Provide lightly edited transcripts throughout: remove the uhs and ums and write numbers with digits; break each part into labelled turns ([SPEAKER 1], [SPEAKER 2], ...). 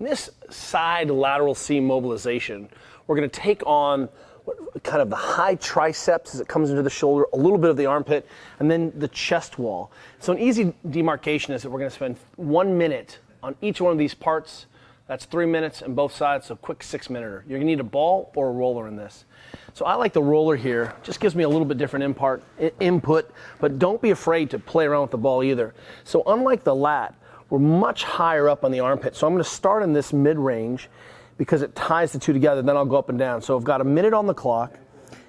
[SPEAKER 1] In this side lateral seam mobilization, we're going to take on kind of the high triceps as it comes into the shoulder, a little bit of the armpit, and then the chest wall. So an easy demarcation is that we're going to spend 1 minute on each one of these parts. That's 3 minutes on both sides, so quick 6-minute. You're going to need a ball or a roller in this. So I like the roller here. Just gives me a little bit different input, but don't be afraid to play around with the ball either. So unlike the lat, we're much higher up on the armpit. So I'm going to start in this mid-range because it ties the two together, then I'll go up and down. So I've got a minute on the clock,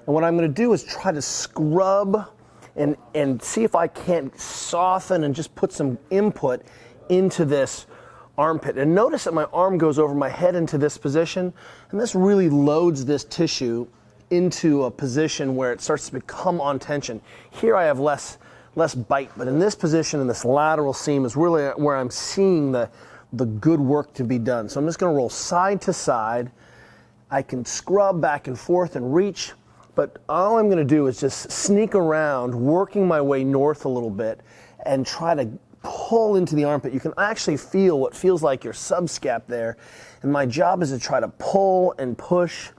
[SPEAKER 1] and what I'm going to do is try to scrub and see if I can't soften and just put some input into this armpit. And notice that my arm goes over my head into this position, and this really loads this tissue into a position where it starts to become on tension. Here I have less bite, but in this position, in this lateral seam, is really where I'm seeing the good work to be done. So I'm just going to roll side to side. I can scrub back and forth and reach, but all I'm going to do is just sneak around, working my way north a little bit, and try to pull into the armpit. You can actually feel what feels like your subscap there, and my job is to try to pull and push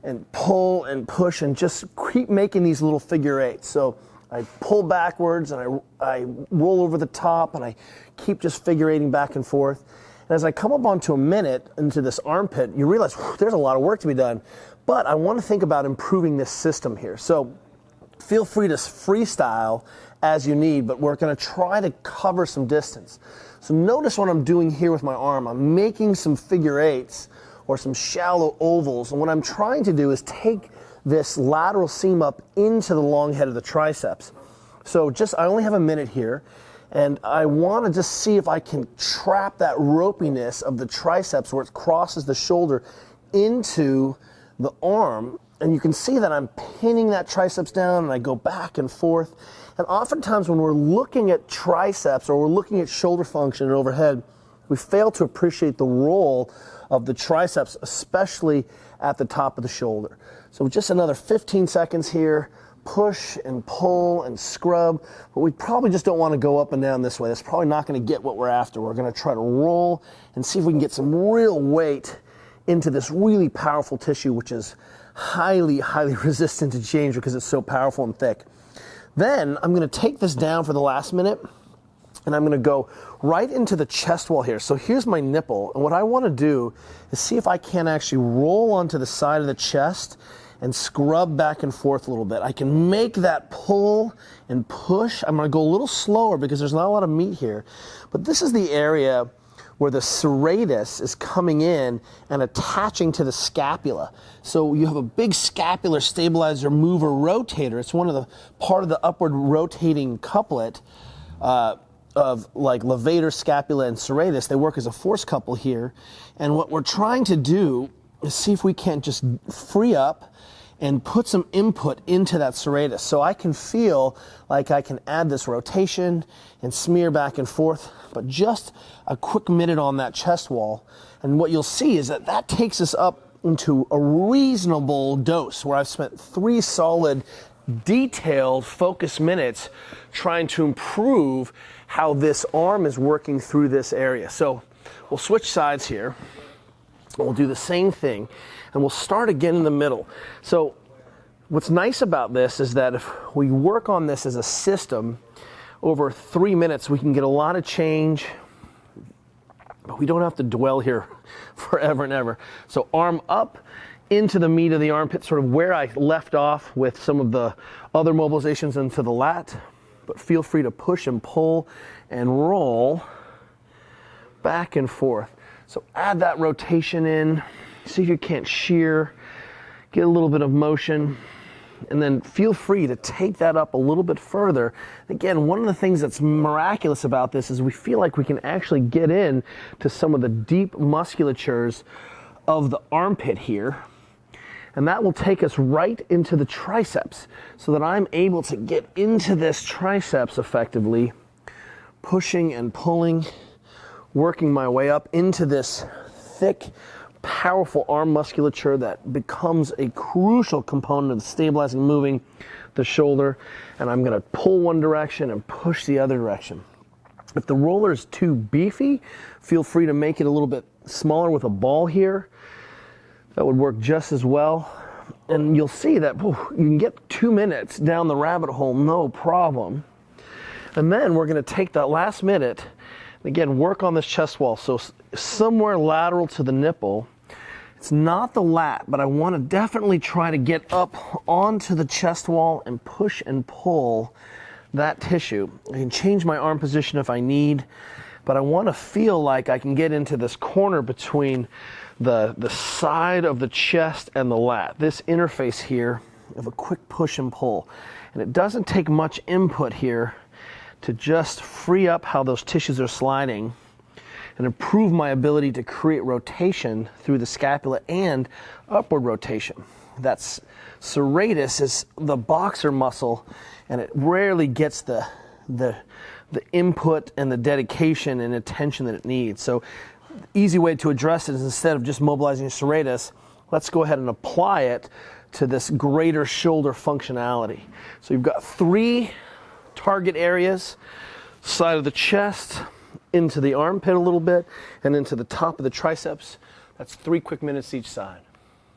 [SPEAKER 1] and pull and push and just keep making these little figure eights. So I pull backwards and I roll over the top and I keep just figure eighting back and forth. And as I come up onto a minute into this armpit, you realize there's a lot of work to be done. But I want to think about improving this system here. So feel free to freestyle as you need, but we're going to try to cover some distance. So notice what I'm doing here with my arm. I'm making some figure eights or some shallow ovals. And what I'm trying to do is take this lateral seam up into the long head of the triceps. So I only have a minute here, and I want to just see if I can trap that ropiness of the triceps where it crosses the shoulder into the arm. And you can see that I'm pinning that triceps down, and I go back and forth. And oftentimes when we're looking at triceps or we're looking at shoulder function and overhead, we fail to appreciate the role of the triceps, especially at the top of the shoulder. So just another 15 seconds here, push and pull and scrub, but we probably just don't want to go up and down this way. That's probably not going to get what we're after. We're going to try to roll and see if we can get some real weight into this really powerful tissue, which is highly, highly resistant to change because it's so powerful and thick. Then I'm going to take this down for the last minute, and I'm going to go right into the chest wall here. So here's my nipple, and what I want to do is see if I can actually roll onto the side of the chest and scrub back and forth a little bit. I can make that pull and push. I'm going to go a little slower because there's not a lot of meat here, but this is the area where the serratus is coming in and attaching to the scapula. So you have a big scapular stabilizer mover rotator. It's one of the part of the upward rotating couplet of like levator, scapula, and serratus. They work as a force couple here. And what we're trying to do is see if we can't just free up and put some input into that serratus. So I can feel like I can add this rotation and smear back and forth, but just a quick minute on that chest wall. And what you'll see is that that takes us up into a reasonable dose where I've spent 3 solid, detailed, focused minutes trying to improve how this arm is working through this area. So we'll switch sides here. We'll do the same thing, and we'll start again in the middle. So what's nice about this is that if we work on this as a system over 3 minutes, we can get a lot of change, but we don't have to dwell here forever and ever. So arm up into the meat of the armpit, sort of where I left off with some of the other mobilizations into the lat, but feel free to push and pull and roll back and forth. So add that rotation in, see if you can't shear, get a little bit of motion, and then feel free to take that up a little bit further. Again, one of the things that's miraculous about this is we feel like we can actually get in to some of the deep musculatures of the armpit here, and that will take us right into the triceps so that I'm able to get into this triceps effectively, pushing and pulling, working my way up into this thick, powerful arm musculature that becomes a crucial component of stabilizing, moving the shoulder. And I'm going to pull one direction and push the other direction. If the roller is too beefy, feel free to make it a little bit smaller with a ball here, that would work just as well. And you'll see that you can get 2 minutes down the rabbit hole, no problem. And then we're going to take that last minute and again work on this chest wall. So somewhere lateral to the nipple. It's not the lat, but I want to definitely try to get up onto the chest wall and push and pull that tissue. I can change my arm position if I need, but I want to feel like I can get into this corner between the side of the chest and the lat. This interface here of a quick push and pull. And it doesn't take much input here to just free up how those tissues are sliding and improve my ability to create rotation through the scapula and upward rotation. That's serratus is the boxer muscle, and it rarely gets the input and the dedication and attention that it needs. So easy way to address it is, instead of just mobilizing serratus, let's go ahead and apply it to this greater shoulder functionality. So you've got 3 target areas: side of the chest, into the armpit a little bit, and into the top of the triceps. That's 3 quick minutes each side.